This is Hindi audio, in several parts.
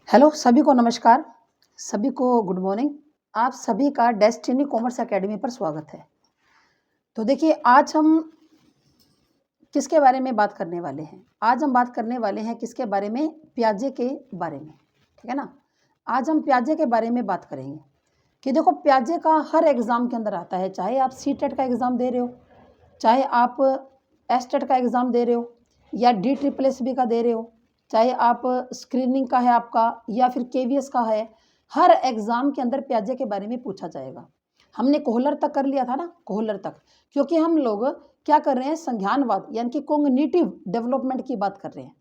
हेलो सभी को नमस्कार, सभी को गुड मॉर्निंग। आप सभी का डेस्टिनी कॉमर्स एकेडमी पर स्वागत है। तो देखिए आज हम किसके बारे में बात करने वाले हैं? आज हम बात करने वाले हैं किसके बारे में? प्याजे के बारे में, ठीक है ना। आज हम प्याजे के बारे में बात करेंगे कि देखो प्याजे का हर एग्ज़ाम के अंदर आता है, चाहे आप सी टेट का एग्ज़ाम दे रहे हो, चाहे आप एस टेट का एग्ज़ाम दे रहे हो या डी ट्रिपल एस बी का दे रहे हो, चाहे आप स्क्रीनिंग का है आपका या फिर केवीएस का है। हर एग्ज़ाम के अंदर प्याजे के बारे में पूछा जाएगा। हमने कोहलर तक कर लिया था ना, कोहलर तक, क्योंकि हम लोग क्या कर रहे हैं, संज्ञानवाद यानी कि कॉग्निटिव डेवलपमेंट की बात कर रहे हैं।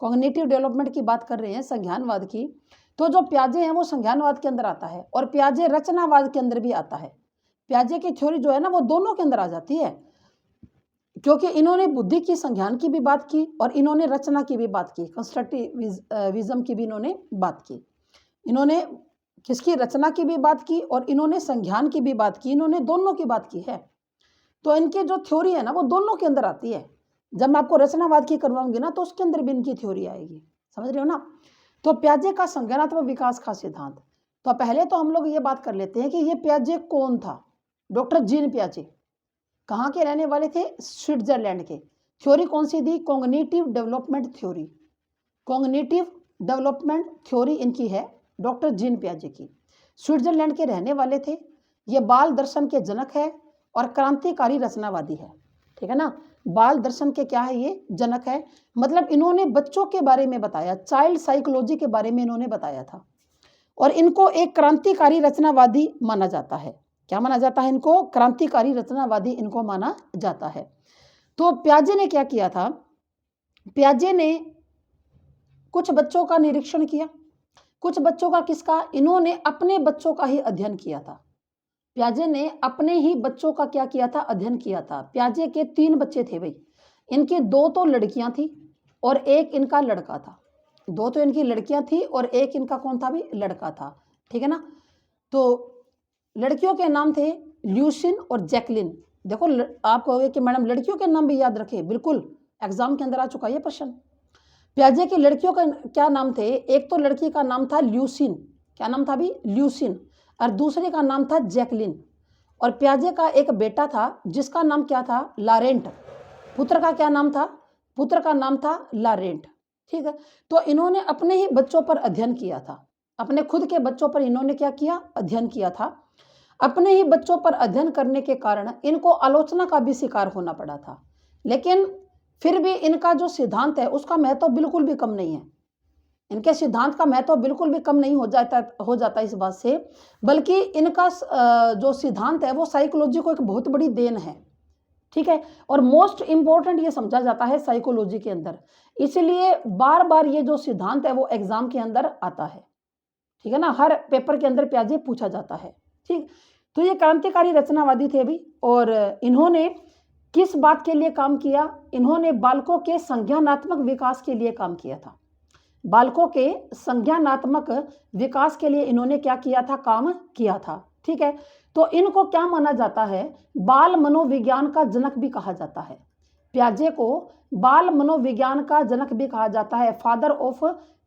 कॉग्निटिव डेवलपमेंट की बात कर रहे हैं, संज्ञानवाद की। तो जो प्याजे हैं वो संज्ञानवाद के अंदर आता है और प्याजे रचनावाद के अंदर भी आता है। प्याजे की थ्योरी जो है ना वो दोनों के अंदर आ जाती है, क्योंकि इन्होंने बुद्धि की संज्ञान की भी बात की और इन्होंने रचना की भी बात की, कंस्ट्रक्टिविज्म की भी इन्होंने बात की। इन्होंने किसकी? रचना की भी बात की और इन्होंने संज्ञान की भी बात की, इन्होंने दोनों की बात की है। तो इनकी जो थ्योरी है ना वो दोनों के अंदर आती है। जब मैं आपको रचनावाद की करवाऊंगी ना तो उसके अंदर भी इनकी थ्योरी आएगी, समझ रहे हो ना। तो प्याजे का संज्ञानात्मक विकास का सिद्धांत। तो पहले तो हम लोग ये बात कर लेते हैं कि ये प्याजे कौन था। डॉक्टर जीन प्याजे कहाँ के रहने वाले थे? स्विट्जरलैंड के। थ्योरी कौन सी दी? Cognitive development theory. Cognitive development theory इनकी है, डॉक्टर जीन प्याजे की। स्विट्जरलैंड के रहने वाले थे। ये बाल दर्शन के जनक है और क्रांतिकारी रचनावादी है, ठीक है ना। बाल दर्शन के क्या है? ये जनक है, मतलब इन्होंने बच्चों के बारे में बताया, चाइल्ड साइकोलॉजी के बारे में इन्होंने बताया था और इनको एक क्रांतिकारी रचनावादी माना जाता है। क्या माना जाता है इनको? क्रांतिकारी रचनावादी इनको माना जाता है। तो प्याजे ने क्या किया था? प्याजे ने कुछ बच्चों का निरीक्षण किया। कुछ बच्चों का किसका? इन्होंने अपने बच्चों का ही अध्ययन किया था। प्याजे ने अपने ही बच्चों का क्या किया था? अध्ययन किया था। प्याजे के 3 बच्चे थे भाई। इनकी 2 तो लड़कियां थी और एक इनका लड़का था। 2 तो इनकी लड़कियां थी और एक इनका कौन था भी? लड़का था, ठीक है ना। तो लड़कियों के नाम थे ल्यूसिन और जैकलिन। देखो आप कहोगे कि मैडम लड़कियों के नाम भी याद रखे, बिल्कुल एग्जाम के अंदर आ चुका ये प्रश्न। प्याजे की लड़कियों का क्या नाम थे? एक तो लड़की का नाम था ल्यूसिन। क्या नाम था भी? ल्यूसिन। और दूसरे का नाम था जैकलिन। और प्याजे का एक बेटा था जिसका नाम क्या था? लारेंट। पुत्र का क्या नाम था? पुत्र का नाम था लारेंट, ठीक है। तो इन्होंने अपने ही बच्चों पर अध्ययन किया था। अपने खुद के बच्चों पर इन्होंने क्या किया? अध्ययन किया था। अपने ही बच्चों पर अध्ययन करने के कारण इनको आलोचना का भी शिकार होना पड़ा था, लेकिन फिर भी इनका जो सिद्धांत है उसका महत्व बिल्कुल भी कम नहीं है। इनके सिद्धांत का महत्व बिल्कुल भी कम नहीं हो जाता इस बात से, बल्कि इनका जो सिद्धांत है वो साइकोलॉजी को एक बहुत बड़ी देन है, ठीक है। और मोस्ट इंपॉर्टेंट ये समझा जाता है साइकोलॉजी के अंदर, इसलिए बार बार ये जो सिद्धांत है वो एग्जाम के अंदर आता है, ठीक है ना। हर पेपर के अंदर प्याजे पूछा जाता है, ठीक। तो ये क्रांतिकारी रचनावादी थे अभी, और इन्होंने किस बात के लिए काम किया? इन्होंने बालकों के संज्ञानात्मक विकास के लिए काम किया था। बालकों के संज्ञानात्मक विकास के लिए इन्होंने क्या किया था? काम किया था, ठीक है। तो इनको क्या माना जाता है? बाल मनोविज्ञान का जनक भी कहा जाता है। प्याजे को बाल मनोविज्ञान का जनक भी कहा जाता है, father of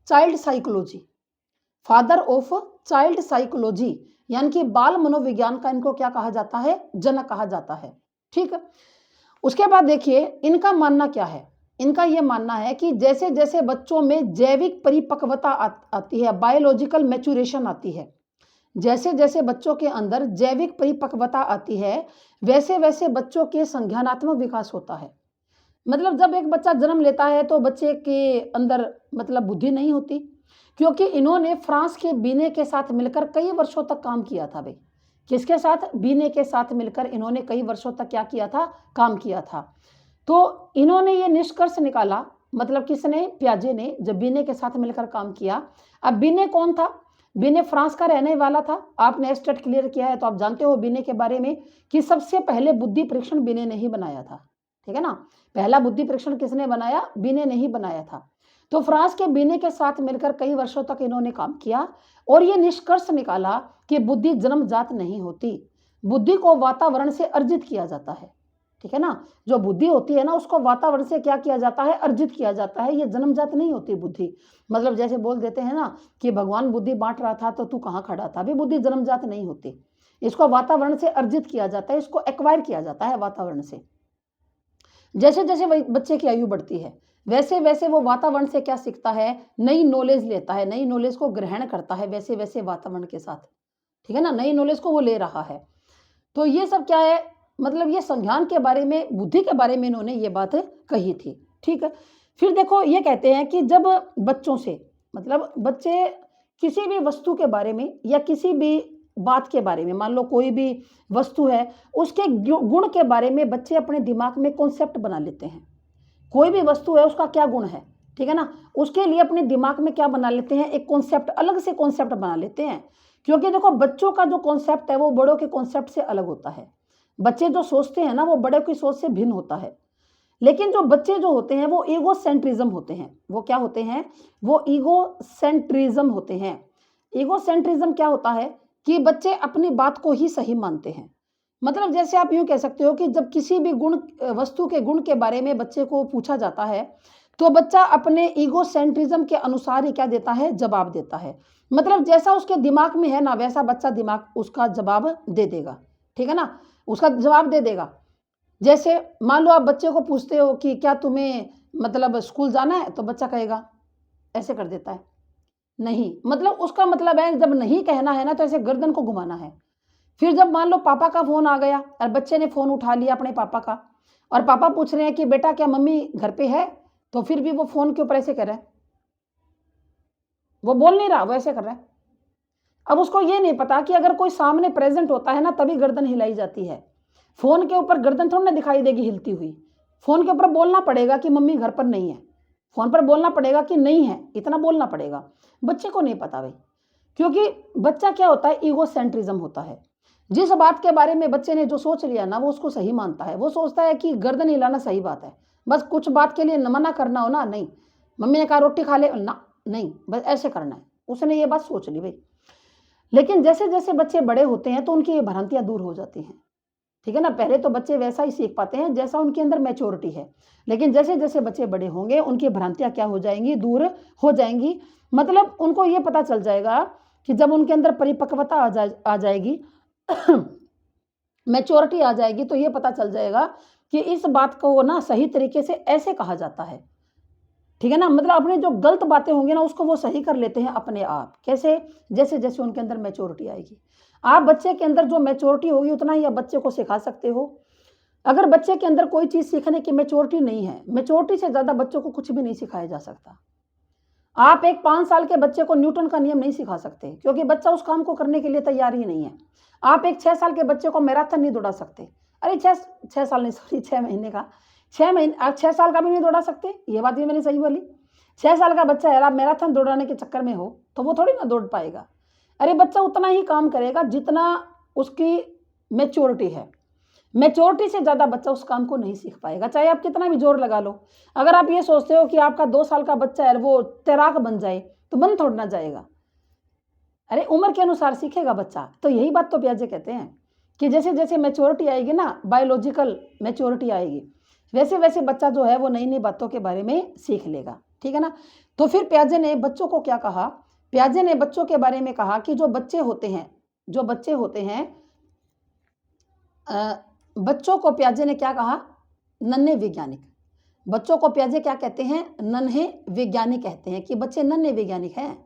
child psychology. Father of child psychology यानी कि बाल मनोविज्ञान का इनको क्या कहा जाता है? जनक कहा जाता है, ठीक है। उसके बाद देखिए इनका मानना क्या है। इनका यह मानना है कि जैसे जैसे बच्चों में जैविक परिपक्वता आती है, बायोलॉजिकल मैच्योरेशन आती है, जैसे जैसे बच्चों के अंदर जैविक परिपक्वता आती है वैसे वैसे बच्चों के संज्ञानात्मक विकास होता है। मतलब जब एक बच्चा जन्म लेता है तो बच्चे के अंदर मतलब बुद्धि नहीं होती, क्योंकि इन्होंने फ्रांस के बीने के साथ मिलकर कई वर्षों तक काम किया था भाई। किसके साथ? बीने के साथ मिलकर इन्होंने कई वर्षों तक क्या किया था? काम किया था। तो इन्होंने ये निष्कर्ष निकाला, मतलब किसने? प्याजे ने, जब बीने के साथ मिलकर काम किया। अब बीने कौन था? बीने फ्रांस का रहने वाला था। आपने स्टेट क्लियर किया है तो आप जानते हो बीने के बारे में कि सबसे पहले बुद्धि परीक्षण बीने ने ही बनाया था, ठीक है ना। पहला बुद्धि परीक्षण किसने बनाया? बीने ने ही बनाया था। तो फ्रांस के बीने के साथ मिलकर कई वर्षों तक इन्होंने काम किया और ये निष्कर्ष निकाला कि बुद्धि जन्मजात नहीं होती, बुद्धि को वातावरण से अर्जित किया जाता है। ठीक है ना। जो बुद्धि होती है ना उसको वातावरण से क्या किया जाता है, अर्जित किया जाता है। ये जन्मजात नहीं होती बुद्धि। मतलब जैसे बोल देते हैं ना कि भगवान बुद्धि बांट रहा था तो तू कहाँ खड़ा था, अभी बुद्धि जन्मजात नहीं होती, इसको वातावरण से अर्जित किया जाता है, इसको एक्वायर किया जाता है वातावरण से। जैसे जैसे बच्चे की आयु बढ़ती है वैसे वैसे वो वातावरण से क्या सीखता है, नई नॉलेज लेता है, नई नॉलेज को ग्रहण करता है वैसे वैसे वातावरण के साथ, ठीक है ना, नई नॉलेज को वो ले रहा है। तो ये सब क्या है, मतलब ये संज्ञान के बारे में, बुद्धि के बारे में इन्होंने ये बात कही थी, ठीक है। फिर देखो ये कहते हैं कि जब बच्चों से, मतलब बच्चे किसी भी वस्तु के बारे में या किसी भी बात के बारे में, मान लो कोई भी वस्तु है उसके गुण के बारे में बच्चे अपने दिमाग में कॉन्सेप्ट बना लेते हैं। कोई भी वस्तु है उसका क्या गुण है, ठीक है ना, उसके लिए अपने दिमाग में क्या बना लेते हैं, एक कॉन्सेप्ट, अलग से कॉन्सेप्ट बना लेते हैं। क्योंकि देखो बच्चों का जो कॉन्सेप्ट है वो बड़ों के कॉन्सेप्ट से अलग होता है। बच्चे जो सोचते हैं ना वो बड़ों की सोच से भिन्न होता है। लेकिन जो बच्चे जो होते हैं वो ईगो सेंट्रिज्म होते हैं। वो क्या होते हैं, वो ईगो सेंट्रिज्म होते हैं। ईगो सेंट्रिज्म क्या होता है कि बच्चे अपनी बात को ही सही मानते हैं। मतलब जैसे आप यूं कह सकते हो कि जब किसी भी गुण, वस्तु के गुण के बारे में बच्चे को पूछा जाता है तो बच्चा अपने ईगो सेंट्रिज्म के अनुसार ही क्या देता है, जवाब देता है। मतलब जैसा उसके दिमाग में है ना वैसा बच्चा दिमाग उसका जवाब दे देगा, ठीक है ना, उसका जवाब दे देगा। जैसे मान लो आप बच्चे को पूछते हो कि क्या तुम्हें मतलब स्कूल जाना है, तो बच्चा कहेगा, ऐसे कर देता है, नहीं। मतलब उसका मतलब है जब नहीं कहना है ना तो ऐसे गर्दन को घुमाना है। फिर जब मान लो पापा का फोन आ गया और बच्चे ने फोन उठा लिया अपने पापा का और पापा पूछ रहे हैं कि बेटा क्या मम्मी घर पे है, तो फिर भी वो फोन के ऊपर ऐसे कर रहा है, वो बोल नहीं रहा, वो ऐसे कर रहा है। अब उसको ये नहीं पता कि अगर कोई सामने प्रेजेंट होता है ना तभी गर्दन हिलाई जाती है। फोन के ऊपर गर्दन थोड़ी ना दिखाई देगी हिलती हुई। फोन के ऊपर बोलना पड़ेगा कि मम्मी घर पर नहीं है, फोन पर बोलना पड़ेगा कि नहीं है, इतना बोलना पड़ेगा। बच्चे को नहीं पता भाई, क्योंकि बच्चा क्या होता है, ईगो सेंट्रिज्म होता है। जिस बात के बारे में बच्चे ने जो सोच लिया ना वो उसको सही मानता है। वो सोचता है कि गर्दन हिलाना सही बात है, बस कुछ बात के लिए मना करना हो ना, नहीं, मम्मी ने कहा रोटी खा ले ना, नहीं, बस ऐसे करना है, उसने ये बात सोच ली भाई। लेकिन जैसे जैसे बच्चे बड़े होते हैं तो उनकी ये भ्रांतियां दूर हो जाती हैं, ठीक है ना। पहले तो बच्चे वैसा ही सीख पाते हैं जैसा उनके अंदर मैच्योरिटी है, लेकिन जैसे जैसे बच्चे बड़े होंगे उनकी भ्रांतियां क्या हो जाएंगी, दूर हो जाएंगी। मतलब उनको ये पता चल जाएगा कि जब उनके अंदर परिपक्वता आ जाएगी मैच्योरिटी आ जाएगी तो ये पता चल जाएगा कि इस बात को ना सही तरीके से ऐसे कहा जाता है, ठीक है ना। मतलब अपनी जो गलत बातें होंगी ना उसको वो सही कर लेते हैं अपने आप। कैसे, जैसे जैसे उनके अंदर मैच्योरिटी आएगी। आप बच्चे के अंदर जो मैच्योरिटी होगी उतना ही आप बच्चे को सिखा सकते हो। अगर बच्चे के अंदर कोई चीज़ सीखने की मैच्योरिटी नहीं है, मैच्योरिटी से ज़्यादा बच्चों को कुछ भी नहीं सिखाया जा सकता। आप एक 5 साल के बच्चे को न्यूटन का नियम नहीं सिखा सकते क्योंकि बच्चा उस काम को करने के लिए तैयार ही नहीं है। आप एक 6 साल के बच्चे को मैराथन नहीं दौड़ा सकते। अरे 6 साल नहीं, सॉरी 6 महीने का, 6 महीने, आप 6 साल का भी नहीं दौड़ा सकते, ये बात भी मैंने सही बोली। 6 साल का बच्चा है, आप मैराथन दौड़ाने के चक्कर में हो तो वो थोड़ी ना दौड़ पाएगा। अरे बच्चा उतना ही काम करेगा जितना उसकी मैच्योरिटी है। मैच्योरिटी से ज़्यादा बच्चा उस काम को नहीं सीख पाएगा, चाहे आप कितना भी जोर लगा लो। अगर आप ये सोचते हो कि आपका 2 साल का बच्चा है वो तैराक बन जाए तो बन थोड़ा ना जाएगा। अरे उम्र के अनुसार सीखेगा बच्चा। तो यही बात तो पियाजे कहते हैं कि जैसे जैसे मैच्योरिटी आएगी ना, बायोलॉजिकल मैच्योरिटी आएगी, वैसे वैसे बच्चा जो है वो नई नई बातों के बारे में सीख लेगा, ठीक है ना। तो फिर पियाजे ने बच्चों को क्या कहा, पियाजे ने बच्चों के बारे में कहा कि जो बच्चे होते हैं, जो बच्चे होते हैं, बच्चों को पियाजे ने क्या कहा, नन्हे वैज्ञानिक। बच्चों को पियाजे क्या कहते हैं, नन्हे वैज्ञानिक कहते हैं कि बच्चे नन्हे वैज्ञानिक हैं,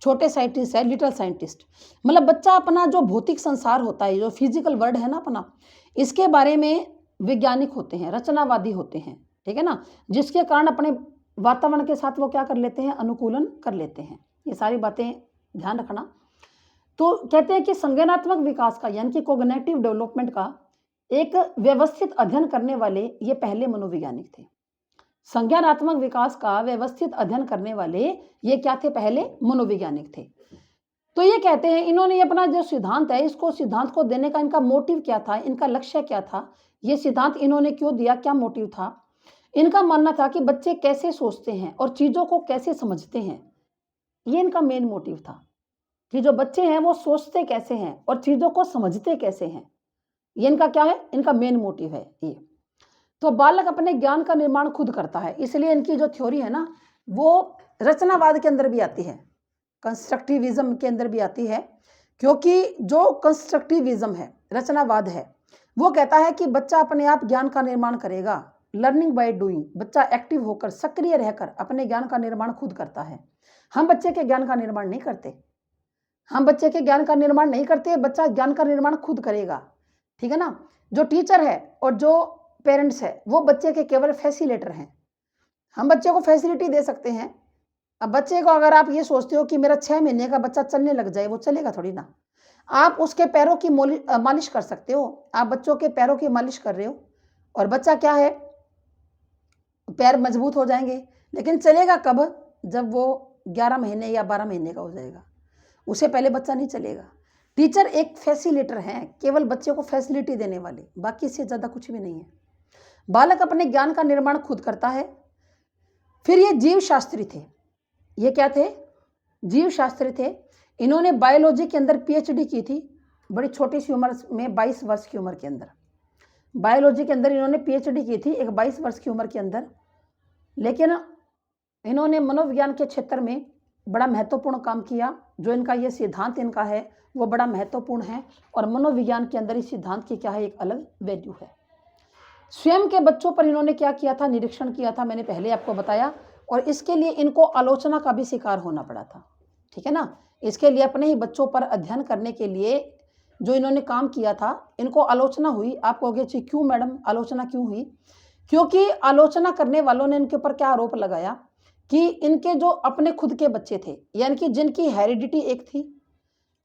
छोटे साइंटिस्ट है, लिटिल साइंटिस्ट। मतलब बच्चा अपना जो भौतिक संसार होता है, जो फिजिकल वर्ल्ड है ना अपना, इसके बारे में वैज्ञानिक होते हैं, रचनावादी होते हैं, ठीक है ना, जिसके कारण अपने वातावरण के साथ वो क्या कर लेते हैं, अनुकूलन कर लेते हैं। ये सारी बातें ध्यान रखना। तो कहते हैं कि संज्ञानात्मक विकास का यानी कि कोग्निटिव डेवलपमेंट का एक व्यवस्थित अध्ययन करने वाले ये पहले मनोवैज्ञानिक थे। संज्ञानात्मक विकास का व्यवस्थित अध्ययन करने वाले ये क्या थे, पहले मनोवैज्ञानिक थे। तो ये कहते हैं इन्होंने अपना जो सिद्धांत है, इसको सिद्धांत को देने का इनका मोटिव क्या था, इनका लक्ष्य क्या था, ये सिद्धांत इन्होंने क्यों दिया, क्या मोटिव था। इनका मानना था कि बच्चे कैसे सोचते हैं और चीज़ों को कैसे समझते हैं, ये इनका मेन मोटिव था कि जो बच्चे हैं वो सोचते कैसे हैं और चीज़ों को समझते कैसे हैं। ये इनका क्या है, इनका मेन मोटिव है ये। तो बालक अपने ज्ञान का निर्माण खुद करता है, इसलिए इनकी जो थ्योरी है ना वो रचनावाद के अंदर भी आती है, कंस्ट्रक्टिविज्म के अंदर भी आती है। क्योंकि जो कंस्ट्रक्टिविज्म है, रचनावाद है, वो कहता है कि बच्चा अपने आप ज्ञान का निर्माण करेगा, लर्निंग बाय डूइंग। बच्चा एक्टिव होकर, सक्रिय रहकर अपने ज्ञान का निर्माण खुद करता है। हम बच्चे के ज्ञान का निर्माण नहीं करते, हम बच्चे के ज्ञान का निर्माण नहीं करते, बच्चा ज्ञान का निर्माण खुद करेगा, ठीक है ना। जो टीचर है और जो पेरेंट्स है वो बच्चे के केवल फैसिलिटेटर हैं। हम बच्चे को फैसिलिटी दे सकते हैं। अब बच्चे को अगर आप ये सोचते हो कि मेरा 6 महीने का बच्चा चलने लग जाए, वो चलेगा थोड़ी ना। आप उसके पैरों की मालिश कर सकते हो, आप बच्चों के पैरों की मालिश कर रहे हो और बच्चा क्या है, पैर मजबूत हो जाएंगे, लेकिन चलेगा कब, जब वो 11 महीने या 12 महीने का हो जाएगा, उससे पहले बच्चा नहीं चलेगा। टीचर एक फैसिलिटेटर हैं, केवल बच्चे को फैसिलिटी देने वाले, बाकी इससे ज़्यादा कुछ भी नहीं है। बालक अपने ज्ञान का निर्माण खुद करता है। फिर ये जीव शास्त्री थे, ये क्या थे, जीव शास्त्री थे। इन्होंने बायोलॉजी के अंदर पीएचडी की थी, बड़ी छोटी सी उम्र में, 22 वर्ष की उम्र के अंदर बायोलॉजी के अंदर इन्होंने पीएचडी की थी, एक 22 वर्ष की उम्र के अंदर। लेकिन इन्होंने मनोविज्ञान के क्षेत्र में बड़ा महत्वपूर्ण काम किया। जो इनका ये सिद्धांत इनका है वो बड़ा महत्वपूर्ण है, और मनोविज्ञान के अंदर इस सिद्धांत की क्या है, एक अलग वैल्यू है। स्वयं के बच्चों पर इन्होंने क्या किया था, निरीक्षण किया था, मैंने पहले आपको बताया, और इसके लिए इनको आलोचना का भी शिकार होना पड़ा था, ठीक है ना। इसके लिए अपने ही बच्चों पर अध्ययन करने के लिए जो इन्होंने काम किया था, इनको आलोचना हुई। आप कहोगे जी क्यों मैडम, आलोचना क्यों हुई? क्योंकि आलोचना करने वालों ने इनके ऊपर क्या आरोप लगाया कि इनके जो अपने खुद के बच्चे थे, यानी कि जिनकी हेरिडिटी एक थी,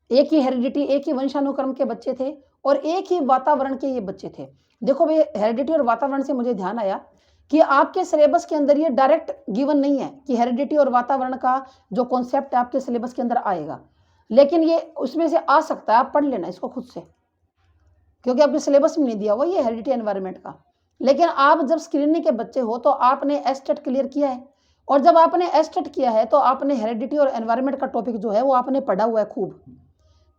एक ही हेरिडिटी, एक ही वंशानुक्रम के बच्चे थे और एक ही वातावरण के ये बच्चे थे। देखो भाई, हेरिडिटी और वातावरण से मुझे ध्यान आया कि आपके सिलेबस के अंदर ये डायरेक्ट गिवन नहीं है कि हेरिडिटी और वातावरण का जो कॉन्सेप्ट है आपके सिलेबस के अंदर आएगा, लेकिन ये उसमें से आ सकता है, आप पढ़ लेना इसको खुद से, क्योंकि आपके सिलेबस में नहीं दिया हुआ ये हेरिडिटी एनवायरनमेंट का। लेकिन आप जब स्क्रीनिंग के बच्चे हो तो आपने एस्टेट क्लियर किया है, और जब आपने एस्टेट किया है तो आपने हेरिडिटी और एनवायरनमेंट का टॉपिक जो है वो आपने पढ़ा हुआ है खूब।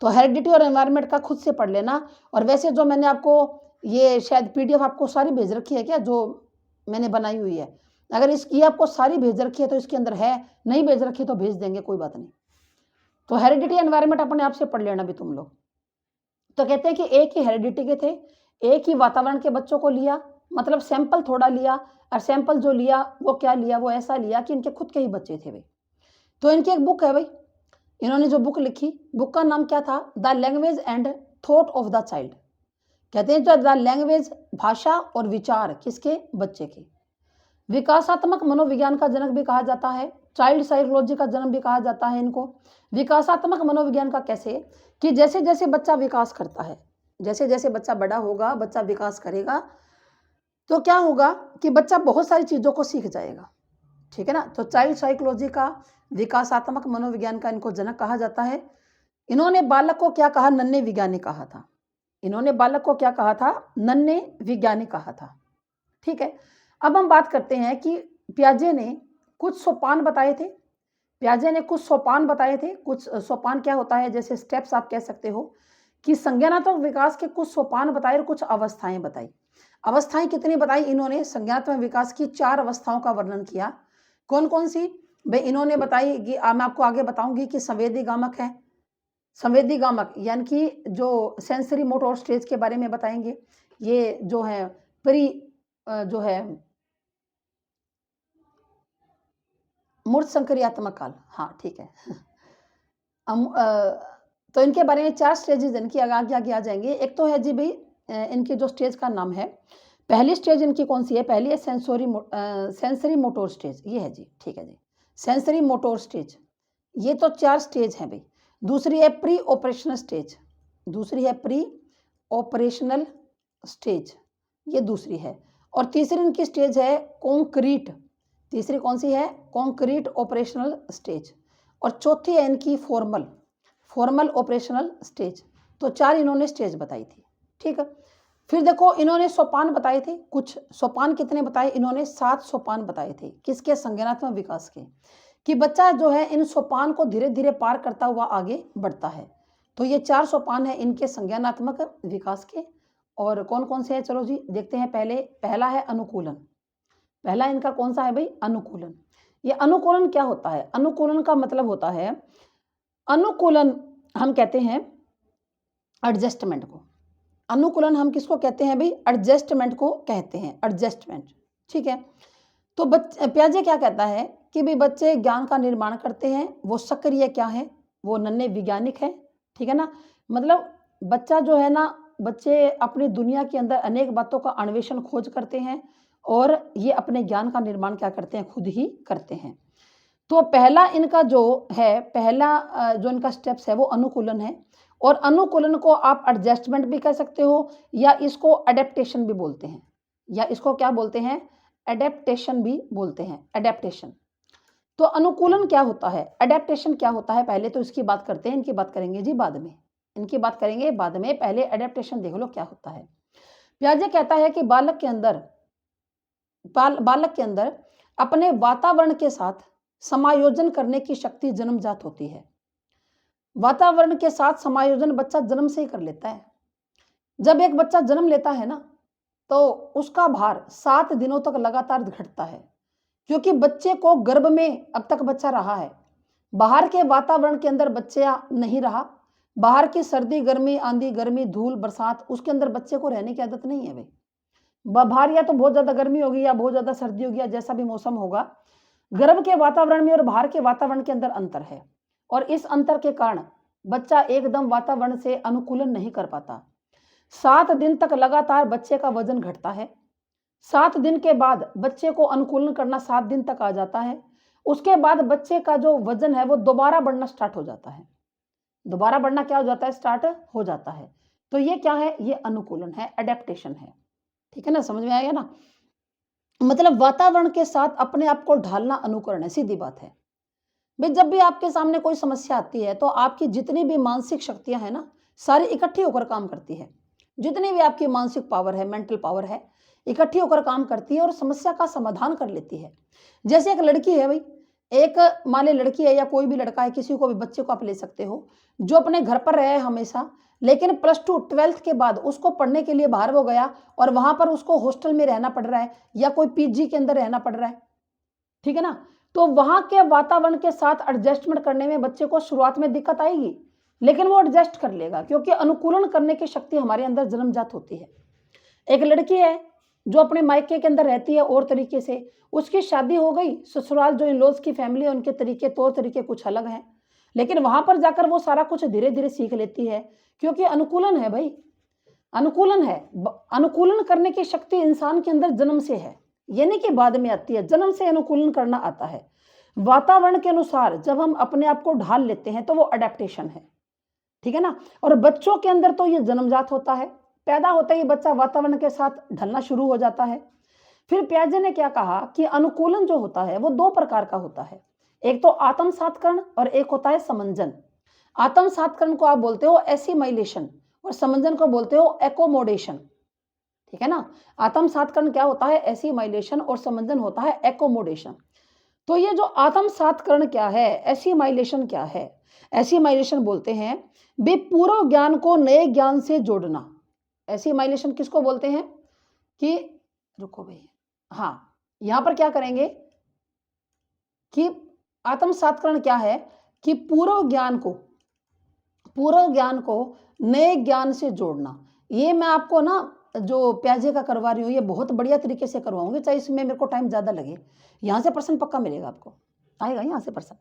तो हेरिडिटी और एनवायरनमेंट का खुद से पढ़ लेना। और वैसे जो मैंने आपको ये शायद पीडीएफ आपको सारी भेज रखी है क्या, जो मैंने बनाई हुई है, अगर इसकी आपको सारी भेज रखी है तो इसके अंदर है, नहीं भेज रखी तो भेज देंगे, कोई बात नहीं। तो हेरिडिटी एनवायरनमेंट अपने आप से पढ़ लेना भी तुम लोग। तो कहते हैं कि एक ही हेरिडिटी के थे, एक ही वातावरण के बच्चों को लिया, मतलब सैंपल थोड़ा लिया, और सैंपल जो लिया वो क्या लिया, वो ऐसा लिया कि इनके खुद के ही बच्चे थे भाई। तो इनकी एक बुक है भाई, इन्होंने जो बुक लिखी, बुक का नाम क्या था, the language and thought of the child. कहते हैं जो द लैंग्वेज, भाषा और विचार किसके, बच्चे के। विकासात्मक मनोविज्ञान का जनक भी कहा जाता है, चाइल्ड साइकोलॉजी का जन्म भी कहा जाता है इनको। विकासात्मक मनोविज्ञान का कैसे, कि जैसे जैसे बच्चा विकास करता है, जैसे जैसे बच्चा बड़ा होगा, बच्चा विकास करेगा, तो क्या होगा कि बच्चा बहुत सारी चीज़ों को सीख जाएगा, ठीक है ना। तो चाइल्ड साइकोलॉजी का, विकासात्मक मनोविज्ञान का इनको जनक कहा जाता है। इन्होंने बालक को क्या कहा, नन्हे विज्ञानी कहा था। इन्होंने बालक को क्या कहा था, नन्हे विज्ञानी कहा था, ठीक है। अब हम बात करते हैं कि पियाजे ने कुछ सोपान बताए थे, पियाजे ने कुछ सोपान बताए थे। कुछ सोपान क्या होता है, जैसे स्टेप्स आप कह सकते हो, कि संज्ञानात्मक विकास के कुछ सोपान बताए और कुछ अवस्थाएं बताई। अवस्थाएं कितनी बताई इन्होंने, संज्ञानात्मक विकास की 4 अवस्थाओं का वर्णन किया। कौन कौन सी भाई, इन्होंने बताई कि मैं आपको आगे बताऊंगी कि संवेदी गामक है, संवेदी गामक यानी कि जो सेंसरी मोटर स्टेज के बारे में बताएंगे। ये जो है प्री जो है मूर्त संक्रियात्मक काल, हाँ ठीक है। तो इनके बारे में 4 स्टेजेस इनकी आगे आगे आ जाएंगे। एक तो है जी भाई, इनके जो स्टेज का नाम है, पहली स्टेज इनकी कौन सी है, पहली है सेंसरी मोटर स्टेज, ये है जी, ठीक है जी, सेंसरी मोटर स्टेज। ये तो 4 स्टेज हैं भाई। दूसरी है प्री ऑपरेशनल स्टेज, दूसरी है प्री ऑपरेशनल स्टेज, ये दूसरी है। और तीसरी इनकी स्टेज है कॉन्क्रीट, तीसरी कौन सी है, कॉन्क्रीट ऑपरेशनल स्टेज। और चौथी है इनकी फॉर्मल ऑपरेशनल स्टेज। तो 4 इन्होंने स्टेज बताई थी, ठीक है। फिर देखो इन्होंने सोपान बताए थे, कुछ सोपान कितने बताए इन्होंने, 7 सोपान बताए थे, किसके, संज्ञानात्मक विकास के, कि बच्चा जो है इन सोपान को धीरे धीरे पार करता हुआ आगे बढ़ता है। तो ये 4 सोपान है इनके संज्ञानात्मक विकास के। और कौन कौन से है, चलो जी देखते हैं। पहला है अनुकूलन। पहला इनका कौन सा है भाई, अनुकूलन। ये अनुकूलन क्या होता है, अनुकूलन का मतलब होता है, अनुकूलन हम कहते हैं एडजस्टमेंट को। अनुकूलन हम किसको कहते हैं भाई, एडजस्टमेंट को कहते हैं, एडजस्टमेंट। ठीक है, तो प्याजे क्या कहता है कि भाई बच्चे ज्ञान का निर्माण करते हैं, वो सक्रिय क्या है, वो नन्हे वैज्ञानिक है। ठीक है ना, मतलब बच्चा जो है ना, बच्चे अपनी दुनिया के अंदर अनेक बातों का अन्वेषण खोज करते हैं और ये अपने ज्ञान का निर्माण क्या करते हैं, खुद ही करते हैं। तो पहला इनका जो है, पहला जो इनका स्टेप्स है वो अनुकूलन है। और अनुकूलन को आप एडजस्टमेंट भी कह सकते हो या इसको अडेप्टेशन भी बोलते हैं, या इसको क्या बोलते हैं, एडेप्टेशन भी बोलते हैं, एडेप्टेशन। तो अनुकूलन क्या होता है, एडेप्टेशन क्या होता है, पहले तो इसकी बात करते हैं, इनकी बात करेंगे जी बाद में, इनकी बात करेंगे बाद में, पहले एडेप्टेशन देख लो क्या होता है। प्याजे कहता है कि बालक के अंदर अपने वातावरण के साथ समायोजन करने की शक्ति जन्मजात होती है। वातावरण के साथ समायोजन बच्चा जन्म से ही कर लेता है। जब एक बच्चा जन्म लेता है ना, तो उसका भार 7 दिनों तक लगातार घटता है, क्योंकि बच्चे को गर्भ में अब तक बच्चा रहा है, बाहर के वातावरण के अंदर बच्चा नहीं रहा। बाहर की सर्दी गर्मी, आंधी गर्मी, धूल बरसात, उसके अंदर बच्चे को रहने की आदत नहीं है भाई। बाहर या तो बहुत ज्यादा गर्मी होगी या बहुत ज्यादा सर्दी होगी या जैसा भी मौसम होगा, गर्भ के वातावरण में और बाहर के वातावरण के अंदर अंतर है, और इस अंतर के कारण बच्चा एकदम वातावरण से अनुकूलन नहीं कर पाता। 7 दिन तक लगातार बच्चे का वजन घटता है। 7 दिन के बाद बच्चे को अनुकूलन करना 7 दिन तक आ जाता है। उसके बाद बच्चे का जो वजन है वो दोबारा बढ़ना स्टार्ट हो जाता है। दोबारा बढ़ना क्या हो जाता है, स्टार्ट हो जाता है। तो ये क्या है, ये अनुकूलन है, एडेप्टेशन है। ठीक है ना, समझ में आएगा ना, मतलब वातावरण के साथ अपने आप को ढालना अनुकरण है, सीधी बात है भाई। जब भी आपके सामने कोई समस्या आती है तो आपकी जितनी भी मानसिक शक्तियां हैं ना, सारी इकट्ठी होकर काम करती है। जितनी भी आपकी मानसिक पावर है, मेंटल पावर है, इकट्ठी होकर काम करती है और समस्या का समाधान कर लेती है। जैसे एक लड़की है भाई, एक मान ली लड़की है या कोई भी लड़का है, किसी को भी, बच्चे को आप ले सकते हो, जो अपने घर पर रहे हमेशा, लेकिन +2 12th के बाद उसको पढ़ने के लिए बाहर वो गया और वहां पर उसको हॉस्टल में रहना पड़ रहा है या कोई पीजी के अंदर रहना पड़ रहा है। ठीक है ना, तो वहां के वातावरण के साथ एडजस्टमेंट करने में बच्चे को शुरुआत में दिक्कत आएगी, लेकिन वो एडजस्ट कर लेगा, क्योंकि अनुकूलन करने की शक्ति हमारे अंदर जन्मजात होती है। एक लड़की है जो अपने मायके के अंदर रहती है और तरीके से, उसकी शादी हो गई, ससुराल जो इन-लॉज की फैमिली है उनके तरीके, तौर तरीके कुछ अलग हैं, लेकिन वहां पर जाकर वो सारा कुछ धीरे धीरे सीख लेती है, क्योंकि अनुकूलन है भाई, अनुकूलन है। अनुकूलन करने की शक्ति इंसान के अंदर जन्म से है, ये नहीं कि बाद में आती है, जन्म से अनुकूलन करना आता है। वातावरण के अनुसार जब हम अपने आप को ढाल लेते हैं तो वो अडेप्टेशन है। ठीक है ना, और बच्चों के अंदर तो ये जन्मजात होता है, पैदा होता ही बच्चा वातावरण के साथ ढलना शुरू हो जाता है। फिर प्याजे ने क्या कहा कि अनुकूलन जो होता है वो 2 प्रकार का होता है, एक तो आत्मसातकरण और एक होता है समंजन। आत्मसातकरण को आप बोलते हो एसिमाइलेशन और समंजन को बोलते हो एकोमोडेशन। ठीक है ना, आत्मसातकरण क्या होता है, एसिमाइलेशन, और समंजन होता है एकोमोडेशन। तो ये जो आत्मसातकरण क्या है, एसिमाइलेशन क्या है, एसिमाइलेशन बोलते हैं वे पूर्व ज्ञान को नए ज्ञान से जोड़ना। एसिमाइलेशन किसको बोलते हैं कि, रुको भाई, हाँ, यहां पर क्या करेंगे कि आत्मसातकरण क्या है कि पूर्व ज्ञान को नए ज्ञान से जोड़ना। ये मैं आपको ना जो प्याजे का करवा रही हूँ ये बहुत बढ़िया तरीके से करवाऊंगी, चाहे इसमें मेरे को टाइम ज्यादा लगे। यहां से प्रश्न पक्का मिलेगा आपको, आएगा यहां से प्रश्न।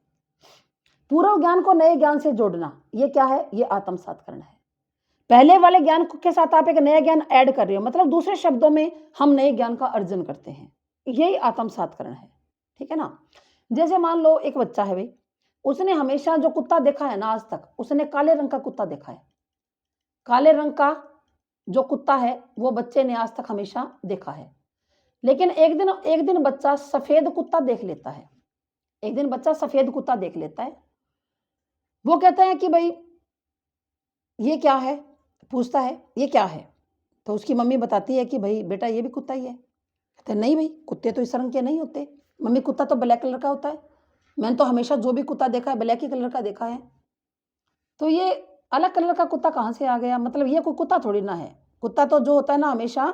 पूर्व ज्ञान को नए ज्ञान से जोड़ना, ये क्या है, ये आत्मसातकरण है। पहले वाले ज्ञान के साथ आप एक नया ज्ञान ऐड कर रहे हो, मतलब दूसरे शब्दों में हम नए ज्ञान का अर्जन करते हैं, यही आत्मसातकरण है। ठीक है ना, जैसे मान लो एक बच्चा है भाई, उसने हमेशा जो कुत्ता देखा है ना, आज तक उसने काले रंग का कुत्ता देखा है। काले रंग का जो कुत्ता है वो बच्चे ने आज तक हमेशा देखा है, लेकिन एक दिन बच्चा सफेद कुत्ता देख लेता है। एक दिन बच्चा सफेद कुत्ता देख लेता है, वो कहता है कि भाई ये क्या है, पूछता है ये क्या है, तो उसकी मम्मी बताती है कि भाई बेटा ये भी कुत्ता ही है। कहते नहीं भाई, कुत्ते तो इस रंग के नहीं होते मम्मी, कुत्ता तो ब्लैक कलर का होता है, मैंने तो हमेशा जो भी कुत्ता देखा है ब्लैक ही कलर का देखा है। तो ये अलग कलर का कुत्ता कहाँ से आ गया, मतलब ये कोई कुत्ता थोड़ी ना है, कुत्ता तो जो होता है ना हमेशा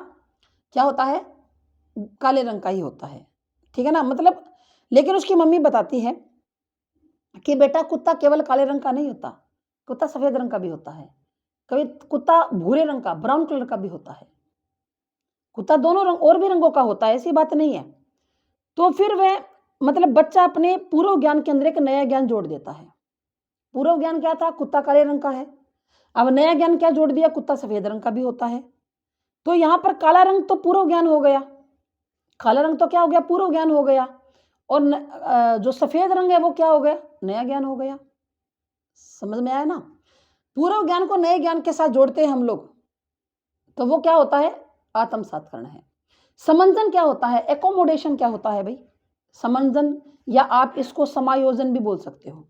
क्या होता है, काले रंग का ही होता है, ठीक है ना, मतलब। लेकिन उसकी मम्मी बताती है कि बेटा कुत्ता केवल काले रंग का नहीं होता, कुत्ता सफेद रंग का भी होता है, कभी कुत्ता भूरे रंग का, ब्राउन कलर का भी होता है, कुत्ता दोनों रंग और भी रंगों का होता है, ऐसी बात नहीं है। तो फिर वह मतलब बच्चा अपने पूर्व ज्ञान के अंदर एक नया ज्ञान जोड़ देता है। पूर्व ज्ञान क्या था, कुत्ता काले रंग का है। अब नया ज्ञान क्या जोड़ दिया, कुत्ता सफेद रंग का भी होता है। तो यहां पर काला रंग तो पूर्व ज्ञान हो गया, काला रंग तो क्या हो गया, पूर्व ज्ञान हो गया। और जो सफेद रंग है वो क्या हो गया, नया ज्ञान हो गया। समझ में आया ना, पूर्व ज्ञान को नए ज्ञान के साथ जोड़ते हैं हम लोग, तो वो क्या होता है, आत्मसात करना है। समंजन क्या होता है, एकोमोडेशन क्या होता है भाई, समंजन, या आप इसको समायोजन भी बोल सकते हो,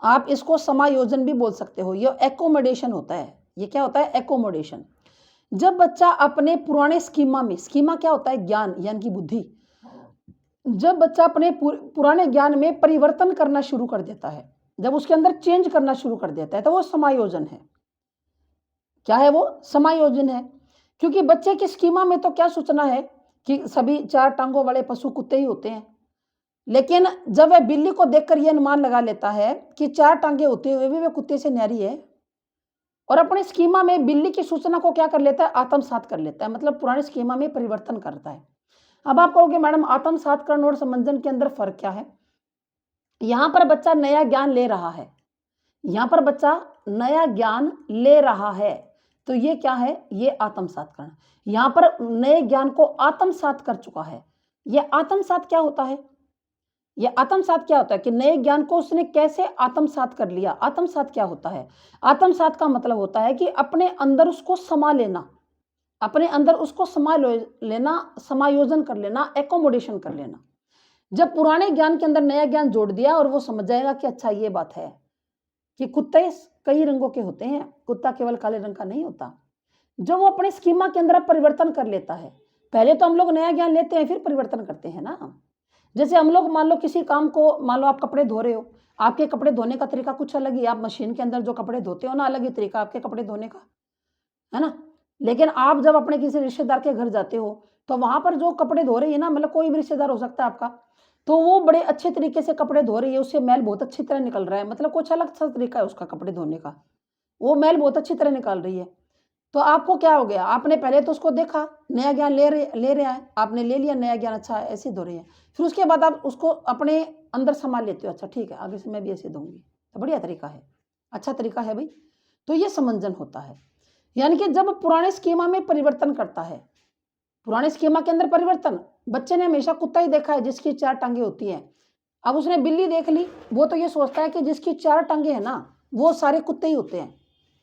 आप इसको समायोजन भी बोल सकते हो। ये एकोमोडेशन होता है, ये क्या होता है, एकोमोडेशन। जब बच्चा अपने पुराने स्कीमा में, स्कीमा क्या होता है, ज्ञान यानी कि बुद्धि, जब बच्चा अपने पुराने ज्ञान में परिवर्तन करना शुरू कर देता है, जब उसके अंदर चेंज करना शुरू कर देता है, तो वो समायोजन है। क्या है वो, समायोजन है। क्योंकि बच्चे की स्कीमा में तो क्या सूचना है कि सभी चार टांगों वाले पशु कुत्ते ही होते हैं, लेकिन जब वह बिल्ली को देखकर यह अनुमान लगा लेता है कि चार टांगे होते हुए भी वह कुत्ते से न्यारी है, और अपने स्कीमा में बिल्ली की सूचना को क्या कर लेता है, आत्मसात कर लेता है, मतलब पुराने स्कीमा में परिवर्तन करता है। अब आप कहोगे मैडम आत्मसातकरण और समंजन के अंदर फर्क क्या है। यहां पर बच्चा नया ज्ञान ले रहा है, यहां पर बच्चा नया ज्ञान ले रहा है, तो ये क्या है, ये आत्मसातकरण। यहां पर नए ज्ञान को आत्मसात कर चुका है। ये आत्मसात क्या होता है, ये आत्मसात क्या होता है कि नए ज्ञान को उसने कैसे आत्मसात कर लिया। आत्मसात क्या होता है, आत्मसात का मतलब होता है कि अपने अंदर उसको समा लेना, अपने अंदर उसको समा लेना, समायोजन कर लेना, एकोमोडेशन कर लेना। जब पुराने ज्ञान के अंदर नया ज्ञान जोड़ दिया और वो समझ जाएगा कि अच्छा ये बात है कि कुत्ते कई रंगों के होते हैं, कुत्ता केवल काले रंग का नहीं होता। जब वो अपने स्कीमा के अंदर परिवर्तन कर लेता है, पहले तो हम लोग नया ज्ञान लेते हैं फिर परिवर्तन करते हैं ना। जैसे हम लोग मान लो किसी काम को, मान लो आप कपड़े धो रहे हो, आपके कपड़े धोने का तरीका कुछ अलग ही, आप मशीन के अंदर जो कपड़े धोते हो ना, अलग ही तरीका आपके कपड़े धोने का, है ना। लेकिन आप जब अपने किसी रिश्तेदार के घर जाते हो तो वहां पर जो कपड़े धो रही है ना, मतलब कोई भी रिश्तेदार हो सकता है आपका, तो वो बड़े अच्छे तरीके से कपड़े धो रही है, उससे मैल बहुत अच्छी तरह निकल रहा है, मतलब कुछ अलग सा तरीका है उसका कपड़े धोने का, वो मैल बहुत अच्छी तरह निकाल रही है। तो आपको क्या हो गया, आपने पहले तो उसको देखा, नया ज्ञान ले रहा है, आपने ले लिया नया ज्ञान, अच्छा ऐसे धो रही है, फिर उसके बाद आप उसको अपने अंदर संभाल लेते हो, अच्छा ठीक है आगे से मैं भी ऐसे धोऊंगी, तो बढ़िया तरीका है, अच्छा तरीका है भाई। तो ये समंजन होता है, यानी कि जब पुराने स्कीमा में परिवर्तन करता है, पुराने स्कीमा के अंदर परिवर्तन। बच्चे ने हमेशा कुत्ता ही देखा है जिसकी चार टांगे होती हैं, अब उसने बिल्ली देख ली, वो तो ये सोचता है कि जिसकी चार टांगे हैं ना वो सारे कुत्ते ही होते हैं,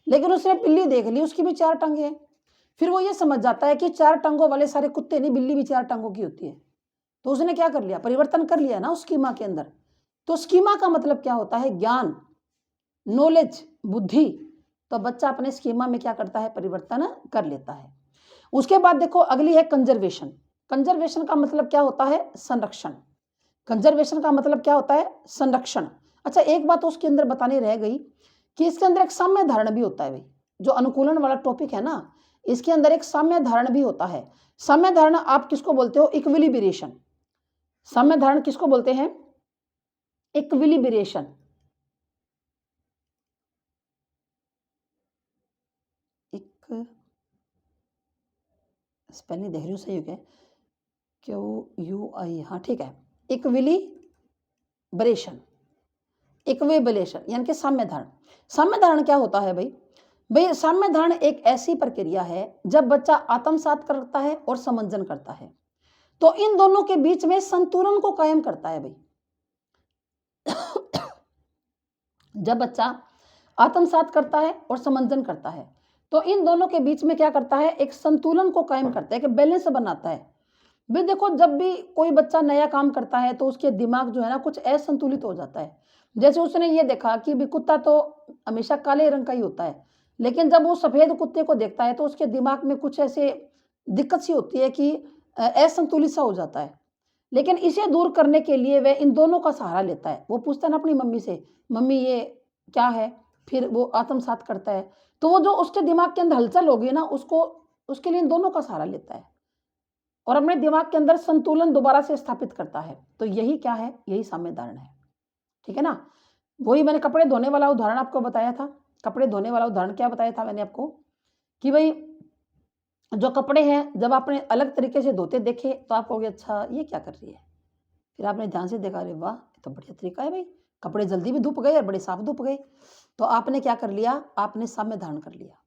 लेकिन उसने बिल्ली देख ली, उसकी भी चार टांगे हैं, फिर वो ये समझ जाता है कि चार टांगों वाले सारे कुत्ते नहीं, बिल्ली भी चार टांगों की होती है। तो उसने क्या कर लिया, परिवर्तन कर लिया ना उस स्कीमा के अंदर। तो स्कीमा का मतलब क्या होता है, ज्ञान, नॉलेज, बुद्धि। तो बच्चा अपने स्कीमा में क्या करता है, परिवर्तन कर लेता है। उसके बाद देखो अगली है कंजर्वेशन। कंजर्वेशन का मतलब क्या होता है, संरक्षण। कंजर्वेशन का मतलब क्या होता है, संरक्षण। अच्छा एक बात उसके अंदर बतानी रह गई कि इसके अंदर एक साम्य धारण भी होता है भाई, जो अनुकूलन वाला टॉपिक है ना, इसके अंदर एक साम्य धारण भी होता है। साम्य धारण आप किसको बोलते हो, इक्विलिब्रेशन। साम्य धारण किसको बोलते हैं, इक्विलिब्रेशन। एक स्पेलिंग देख रही हूँ सही हो गया, QUI, हाँ ठीक है, इक्विलिब्रेशन, इक्विलिब्रेशन यानी कि साम्य धारण। साम्य धारण क्या होता है भाई, भाई साम्य धारण एक ऐसी प्रक्रिया है जब बच्चा आत्मसात करता है और समंजन करता है, तो इन दोनों के बीच में संतुलन को कायम करता है भाई। जब बच्चा आत्मसात करता है और समंजन करता है, तो इन दोनों के बीच में क्या करता है, एक संतुलन को कायम करता है, एक बैलेंस बनाता है। भाई देखो जब भी कोई बच्चा नया काम करता है तो उसके दिमाग जो है ना कुछ असंतुलित हो जाता है। जैसे उसने ये देखा कि भी कुत्ता तो हमेशा काले रंग का ही होता है, लेकिन जब वो सफेद कुत्ते को देखता है तो उसके दिमाग में कुछ ऐसे दिक्कत सी होती है कि असंतुलित सा हो जाता है। लेकिन इसे दूर करने के लिए वह इन दोनों का सहारा लेता है, वो पूछता है ना अपनी मम्मी से, मम्मी ये क्या है, फिर वो आत्मसात करता है। तो वो जो उसके दिमाग के अंदर हलचल होगी ना, उसको उसके लिए इन दोनों का सहारा लेता है और अपने दिमाग के अंदर संतुलन दोबारा से स्थापित करता है। तो यही क्या है, यही साम्य धारणा है। ठीक है ना। वही मैंने कपड़े धोने वाला उदाहरण आपको बताया था। कपड़े धोने वाला उदाहरण क्या बताया था मैंने आपको, कि भाई जो कपड़े हैं जब आपने अलग तरीके से धोते देखे तो आप कहोगे अच्छा ये क्या कर रही है। फिर आपने ध्यान से देखा, अरे वाह ये तो बढ़िया तरीका है भाई, कपड़े जल्दी भी धुप गए और बड़े साफ धुप गए। तो आपने क्या कर लिया, आपने साम्य धारण कर लिया।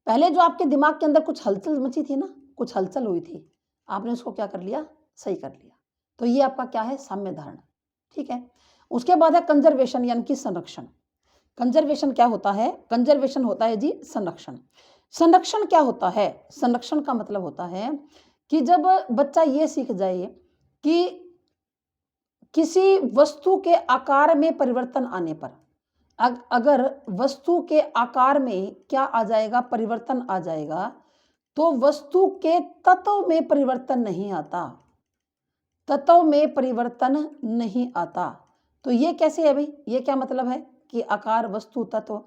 पहले जो आपके दिमाग के अंदर कुछ हलचल मची थी ना, कुछ हलचल हुई थी, आपने उसको क्या कर लिया, सही कर लिया। तो ये आपका क्या है, साम्य धारणा। ठीक है। उसके बाद है कंजर्वेशन यानी कि संरक्षण। कंजर्वेशन क्या होता है, कंजर्वेशन होता है जी संरक्षण। संरक्षण क्या होता है, संरक्षण का मतलब होता है कि जब बच्चा ये सीख जाए कि किसी वस्तु के आकार में परिवर्तन आने पर, अगर वस्तु के आकार में क्या आ जाएगा, परिवर्तन आ जाएगा, तो वस्तु के तत्व में परिवर्तन नहीं आता, तत्व में परिवर्तन नहीं आता। तो ये कैसे है भाई, ये क्या मतलब है कि आकार, वस्तु, तत्व।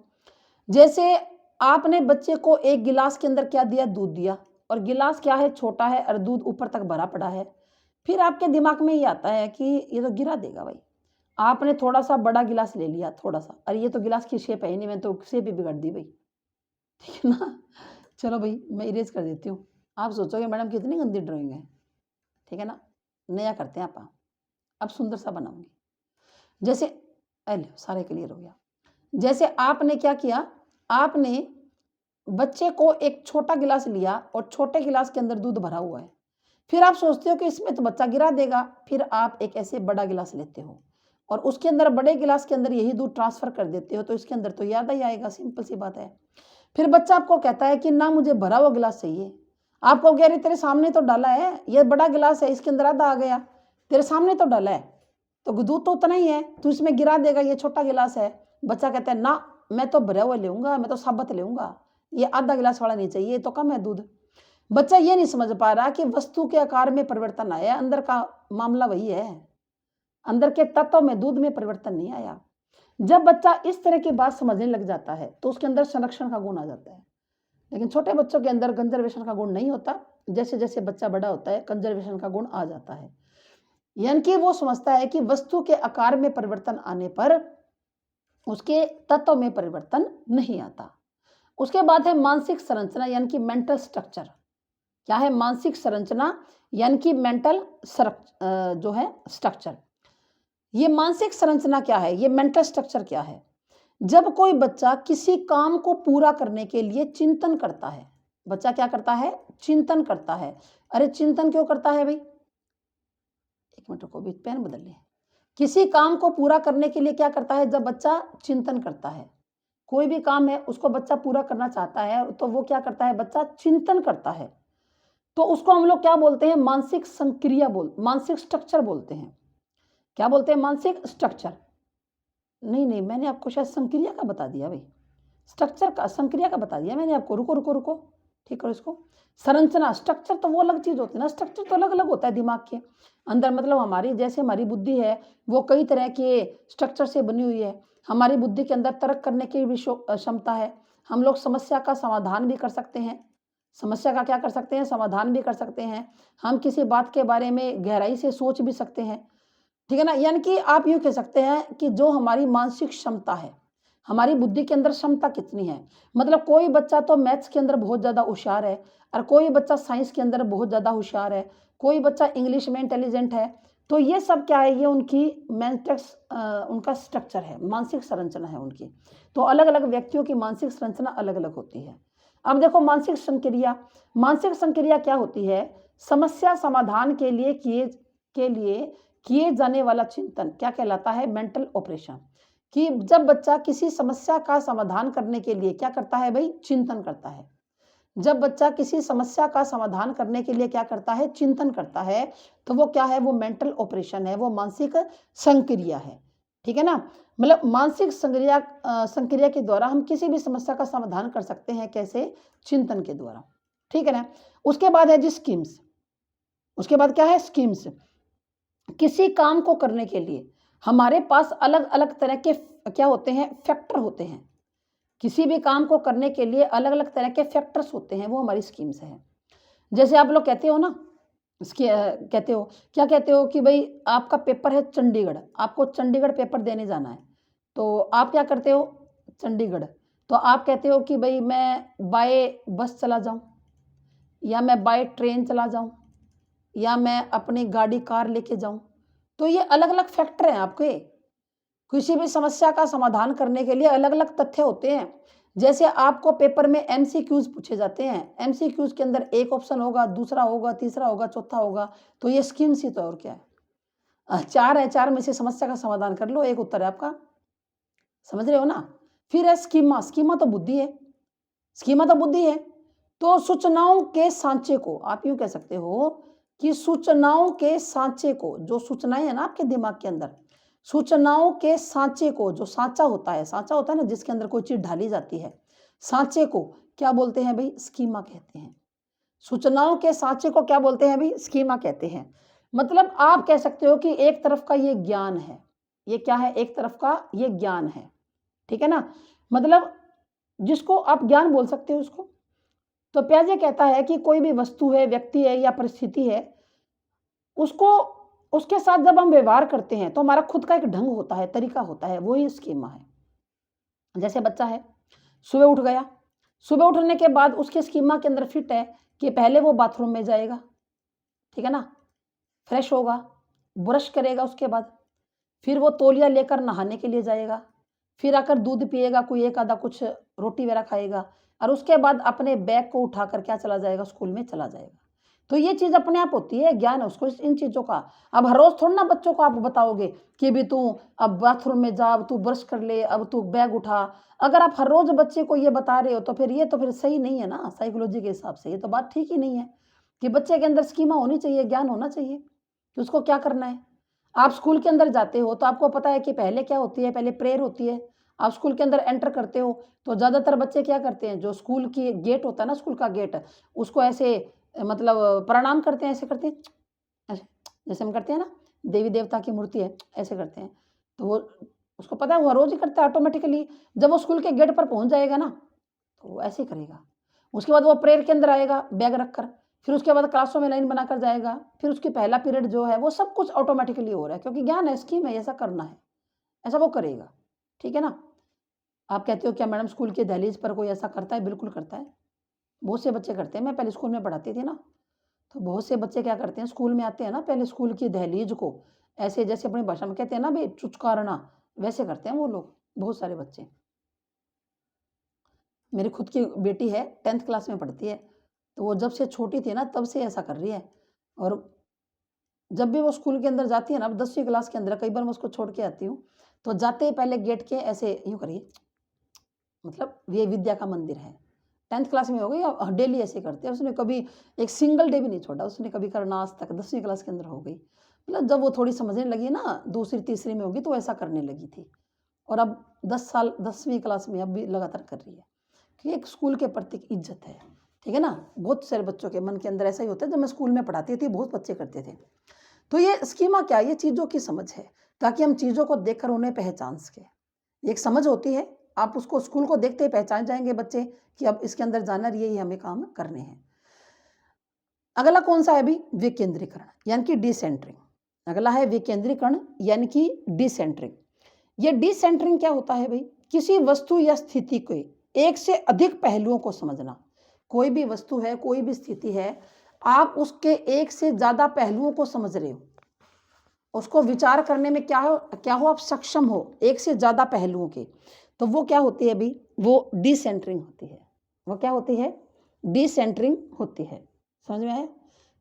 जैसे आपने बच्चे को एक गिलास के अंदर क्या दिया, दूध दिया, और गिलास क्या है, छोटा है और दूध ऊपर तक भरा पड़ा है। फिर आपके दिमाग में ये आता है कि ये तो गिरा देगा भाई। आपने थोड़ा सा बड़ा गिलास ले लिया, थोड़ा सा, अरे ये तो गिलास की शेप है ही नहीं, मैंने तो शेप भी बिगाड़ दी भाई। ठीक है ना। चलो भाई मैं इरेज कर देती हूँ। आप सोचोगे मैडम कितनी गंदी ड्राइंग है। ठीक है ना, नया करते हैं आप। अब सुंदर सा बनाऊंगी। जैसे अरे सारे क्लियर हो गया। जैसे आपने क्या किया, आपने बच्चे को एक छोटा गिलास लिया और छोटे गिलास के अंदर दूध भरा हुआ है। फिर आप सोचते हो कि इसमें तो बच्चा गिरा देगा। फिर आप एक ऐसे बड़ा गिलास लेते हो और उसके अंदर, बड़े गिलास के अंदर यही दूध ट्रांसफर कर देते हो, तो इसके अंदर तो याद ही आएगा, सिंपल सी बात है। फिर बच्चा आपको कहता है कि ना मुझे भरा हुआ गिलास चाहिए। आप कहोगे अरे तेरे सामने तो डाला है, ये बड़ा गिलास है, इसके अंदर आधा आ गया, तेरे सामने तो डाला है, तो दूध तो उतना ही है, तू इसमें गिरा देगा, ये छोटा गिलास है। बच्चा कहता है ना मैं तो भरा हुआ लूंगा, मैं तो साबत लूंगा, ये आधा गिलास वाला नहीं चाहिए, ये तो कम है दूध। बच्चा ये नहीं समझ पा रहा कि वस्तु के आकार में परिवर्तन आया, अंदर का मामला वही है, अंदर के तत्व में, दूध में परिवर्तन नहीं आया। जब बच्चा इस तरह की बात समझने लग जाता है तो उसके अंदर संरक्षण का गुण आ जाता है। लेकिन छोटे बच्चों के अंदर कंजर्वेशन का गुण नहीं होता। जैसे जैसे बच्चा बड़ा होता है कंजर्वेशन का गुण आ जाता है, यानी कि वो समझता है कि वस्तु के आकार में परिवर्तन आने पर उसके तत्व में परिवर्तन नहीं आता। उसके बाद है मानसिक संरचना यानी कि मेंटल स्ट्रक्चर। क्या है, मानसिक संरचना यानी कि मेंटल जो है स्ट्रक्चर। ये मानसिक संरचना क्या है, ये मेंटल स्ट्रक्चर क्या है। जब कोई बच्चा किसी काम को पूरा करने के लिए चिंतन करता है, बच्चा क्या करता है, चिंतन करता है। अरे चिंतन क्यों करता है भाई, एक मिनट को भी पेन बदल ले। किसी काम को पूरा करने के लिए क्या करता है, जब बच्चा चिंतन करता है, कोई भी काम है उसको बच्चा पूरा करना चाहता है, तो वो क्या करता है, बच्चा चिंतन करता है। तो उसको हम लोग क्या बोलते हैं, मानसिक संक्रिया मानसिक स्ट्रक्चर बोलते हैं। क्या बोलते हैं, मानसिक स्ट्रक्चर। नहीं नहीं, मैंने आपको शायद संक्रिया का बता दिया भाई, स्ट्रक्चर का, संक्रिया का बता दिया मैंने आपको। रुको रुको रुको, ठीक करो इसको। संरचना, स्ट्रक्चर तो वो अलग चीज होती है ना, स्ट्रक्चर तो अलग अलग होता है दिमाग के अंदर। मतलब हमारी, जैसे हमारी बुद्धि है वो कई तरह के स्ट्रक्चर से बनी हुई है। हमारी बुद्धि के अंदर तर्क करने की भी क्षमता है। हम लोग समस्या का समाधान भी कर सकते हैं, समस्या का क्या कर सकते हैं, समाधान भी कर सकते हैं। हम किसी बात के बारे में गहराई से सोच भी सकते हैं। ठीक है ना। यानी कि आप यूँ कह सकते हैं कि जो हमारी मानसिक क्षमता है, हमारी बुद्धि के अंदर क्षमता कितनी है। मतलब कोई बच्चा तो मैथ्स के अंदर बहुत ज़्यादा होशियार है और कोई बच्चा साइंस के अंदर बहुत ज़्यादा होशियार है, कोई बच्चा इंग्लिश में इंटेलिजेंट है। तो ये सब क्या है, ये उनकी उनका स्ट्रक्चर है, मानसिक संरचना है उनकी। तो अलग अलग व्यक्तियों की मानसिक संरचना अलग अलग होती है। अब देखो मानसिक संक्रिया, मानसिक संक्रिया क्या होती है, समस्या समाधान के लिए किए जाने वाला चिंतन क्या कहलाता है, मेंटल ऑपरेशन। कि जब बच्चा किसी समस्या का समाधान करने के लिए क्या करता है भाई, चिंतन करता है। जब बच्चा किसी समस्या का समाधान करने के लिए क्या करता है, चिंतन करता है, तो वो क्या है, वो मेंटल ऑपरेशन है, वो मानसिक संक्रिया है। ठीक है ना। मतलब मानसिक संक्रिया के द्वारा हम किसी भी समस्या का समाधान कर सकते हैं, कैसे, चिंतन के द्वारा। ठीक है ना। उसके बाद है जी स्कीम्स। उसके बाद क्या है, स्कीम्स। किसी काम को करने के लिए हमारे पास अलग अलग तरह के क्या होते हैं, फैक्टर होते हैं। किसी भी काम को करने के लिए अलग अलग तरह के फैक्टर्स होते हैं, वो हमारी स्कीम्स हैं। जैसे आप लोग कहते हो ना, इसके कहते हो, क्या कहते हो कि भाई आपका पेपर है चंडीगढ़, आपको चंडीगढ़ पेपर देने जाना है, तो आप क्या करते हो? चंडीगढ़, तो आप कहते हो कि भाई मैं बाय बस चला जाऊँ, या मैं बाय ट्रेन चला जाऊँ, या मैं अपनी गाड़ी कार लेके जाऊँ। तो ये अलग-अलग फैक्टर हैं आपके। किसी भी समस्या का समाधान करने के लिए अलग-अलग तथ्य होते हैं। जैसे आपको पेपर में एमसीक्यूज़ पूछे जाते हैं। एमसीक्यूज़ के अंदर एक ऑप्शन होगा, दूसरा होगा, तीसरा होगा, चौथा होगा, तो ये स्कीम सी तो और क्या है। 4 है, 4 में से समस्या का समाधान कर लो, एक उत्तर है आपका। समझ रहे हो ना? फिर है स्कीमा, स्कीमा तो बुद्धि है, स्कीमा तो बुद्धि है। तो सूचनाओं के सांचे को आप यूँ कह सकते हो कि सूचनाओं के सांचे को, जो सूचनाएँ हैं ना आपके दिमाग के अंदर, सूचनाओं के सांचे को, जो सांचा होता है ना जिसके अंदर कोई चीज़ ढाली जाती है, सांचे को क्या बोलते हैं भई? स्कीमा कहते हैं। सूचनाओं के सांचे को क्या बोलते हैं भई? स्कीमा कहते हैं। मतलब आप कह सकते हो कि एक तरफ का ये ज्ञान है। ये क्या है? एक तरफ का ये ज्ञान है। ठीक है ना? मतलब जिसको आप ज्ञान बोल सकते हो उसको। तो पियाजे कहता है कि कोई भी वस्तु है, व्यक्ति है या परिस्थिति है, उसको उसके साथ जब हम व्यवहार करते हैं तो हमारा खुद का एक ढंग होता है, तरीका होता है, वो ही स्कीमा है। जैसे बच्चा है, सुबह उठ गया, सुबह उठने के बाद उसके स्कीमा के अंदर फिट है कि पहले वो बाथरूम में जाएगा, ठीक है ना? फ्रेश होगा, ब्रश करेगा उसके बाद, फिर वो तौलिया लेकर नहाने के लिए जाएगा, फिर आकर दूध पिएगा, कोई एक आधा कुछ रोटी वगैरह खाएगा और उसके बाद अपने बैग को उठाकर क्या चला जाएगा? स्कूल में चला जाएगा। तो ये चीज़ अपने आप होती है, ज्ञान है उसको इन चीज़ों का। अब हर रोज़ थोड़ी ना बच्चों को आप बताओगे कि भी तू अब बाथरूम में जा, अब तू ब्रश कर ले, अब तू बैग उठा। अगर आप हर रोज़ बच्चे को ये बता रहे हो तो फिर ये तो फिर सही नहीं है ना, साइकोलॉजी के हिसाब से ये तो बात ठीक ही नहीं है कि बच्चे के अंदर स्कीमा होनी चाहिए, ज्ञान होना चाहिए कि उसको क्या करना है। आप स्कूल के अंदर जाते हो तो आपको पता है कि पहले क्या होती है, पहले प्रेयर होती है। आप स्कूल के अंदर एंटर करते हो तो ज़्यादातर बच्चे क्या करते हैं, जो स्कूल की गेट होता है ना, स्कूल का गेट, उसको ऐसे मतलब प्रणाम करते हैं, ऐसे करते हैं, ऐसे जैसे हम करते हैं ना, देवी देवता की मूर्ति है, ऐसे करते हैं। तो वो उसको पता है, वो रोज़ ही करता है ऑटोमेटिकली। जब वो स्कूल के गेट पर पहुँच जाएगा ना, तो वो ऐसे ही करेगा। उसके बाद वो प्रेयर के अंदर आएगा बैग रखकर, फिर उसके बाद क्लासों में लाइन बनाकर जाएगा, फिर उसकी पहला पीरियड जो है वो सब कुछ ऑटोमेटिकली हो रहा है क्योंकि ज्ञान है, स्कीम है, ऐसा करना है, ऐसा वो करेगा। ठीक है ना? आप कहते हो क्या मैडम स्कूल के दहलीज पर कोई ऐसा करता है? बिल्कुल करता है। बहुत से बच्चे करते हैं, मैं पहले स्कूल में पढ़ाती थी ना, तो बहुत से बच्चे क्या करते हैं, स्कूल में आते हैं ना, पहले स्कूल की दहलीज को ऐसे जैसे अपनी भाषा में कहते हैं ना भई चुचकारना, वैसे करते हैं वो लोग, बहुत सारे बच्चे। मेरी खुद की बेटी है, 10th क्लास में पढ़ती है, तो वो जब से छोटी थी ना तब से ऐसा कर रही है। और जब भी वो स्कूल के अंदर जाती है ना, अब 10वीं क्लास के अंदर कई बार मैं उसको छोड़ के आती हूँ, तो जाते ही पहले गेट के ऐसे यूँ करिए, मतलब ये विद्या का मंदिर है। 10th क्लास में हो गई, अब डेली ऐसे करते हैं। उसने कभी एक सिंगल डे भी नहीं छोड़ा, उसने कभी करना आज तक, 10वीं क्लास के अंदर हो गई। मतलब जब वो थोड़ी समझने लगी ना, दूसरी तीसरी में होगी तो ऐसा करने लगी थी। और अब 10 साल 10वीं क्लास में अब भी लगातार कर रही है। कि एक स्कूल के प्रति एक इज्जत है, ठीक है ना? बहुत सारे बच्चों के मन के अंदर ऐसा ही होता है, जब मैं स्कूल में पढ़ाती थी बहुत बच्चे करते थे। तो ये स्कीमा क्या है? ये चीज़ों की समझ है, ताकि हम चीज़ों को देखकर उन्हें पहचान सकें। एक समझ होती है, आप उसको स्कूल को देखते ही पहचान जाएँगे बच्चे कि अब इसके अंदर जाना है, ये हमें काम करने हैं। अगला कौन-सा है अभी? विकेंद्रीकरण यानी कि डिसेंटरिंग। अगला है विकेंद्रीकरण यानी कि डिसेंटरिंग। ये डिसेंटरिंग क्या होता है भई? किसी वस्तु या स्थिति के एक से अधिक पहलुओं को समझना। कोई भी वस्तु है, कोई भी स्थिति है, आप उसके एक से ज़्यादा पहलुओं को समझ रहे हो। उसको विचार करने में क्या हो आप सक्षम हो, एक से ज़्यादा पहलुओं के। तो वो क्या होती है अभी? वो डिसेंटरिंग होती है। वो क्या होती है? डिसेंटरिंग होती है। समझ में आया?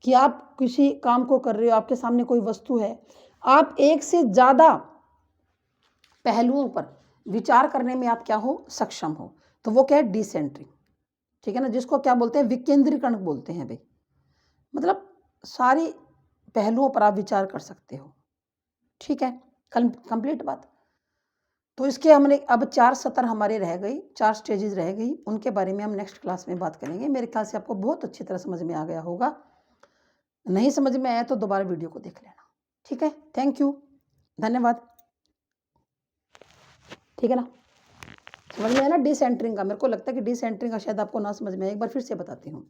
कि आप किसी काम को कर रहे हो, आपके सामने कोई वस्तु है, आप एक से ज़्यादा पहलुओं पर विचार करने में आप क्या हो? सक्षम हो। तो वो क्या है? डिसेंटरिंग। ठीक है ना? जिसको क्या बोलते हैं? विकेंद्रीकरण बोलते हैं भई। मतलब सारी पहलुओं पर आप विचार कर सकते हो। ठीक है? कंप्लीट बात। तो इसके हमने अब 4 सत्र हमारे रह गई, 4 स्टेजेज़ रह गई, उनके बारे में हम नेक्स्ट क्लास में बात करेंगे। मेरे ख्याल से आपको बहुत अच्छी तरह समझ में आ गया होगा। नहीं समझ में आया तो दोबारा वीडियो को देख लेना। ठीक है? Thank you. धन्यवाद। ठीक है ना? समझ में आया ना डिसेंटरिंग का? मेरे को लगता है कि डिसेंटरिंग का शायद आपको ना समझ में आए, एक बार फिर से बताती हूँ।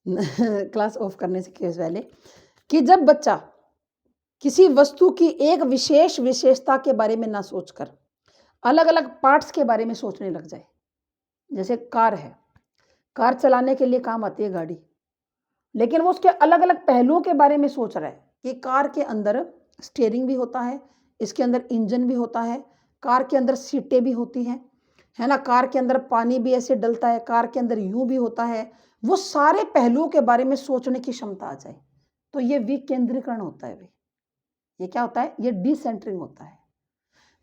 क्लास ऑफ करने से केस पहले कि जब बच्चा किसी वस्तु की एक विशेष विशेषता के बारे में ना सोचकर अलग अलग पार्ट्स के बारे में सोचने लग जाए। जैसे कार है, कार चलाने के लिए काम आती है गाड़ी, लेकिन वो उसके अलग अलग पहलुओं के बारे में सोच रहा है कि कार के अंदर स्टीयरिंग भी होता है, इसके अंदर इंजन भी होता है, कार के अंदर सीटें भी होती हैं, है ना, कार के अंदर पानी भी ऐसे डलता है, कार के अंदर यूं भी होता है। वो सारे पहलुओं के बारे में सोचने की क्षमता आ जाए तो ये विकेंद्रीकरण होता है भाई। ये क्या होता है? ये डिसेंटरिंग होता है।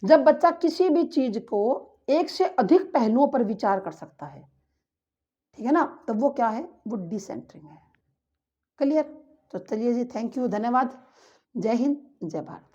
जब बच्चा किसी भी चीज को एक से अधिक पहलुओं पर विचार कर सकता है, ठीक है ना, तब वो क्या है? वो डिसेंटरिंग है। क्लियर? तो चलिए जी, थैंक यू, धन्यवाद। जय हिंद, जय भारत।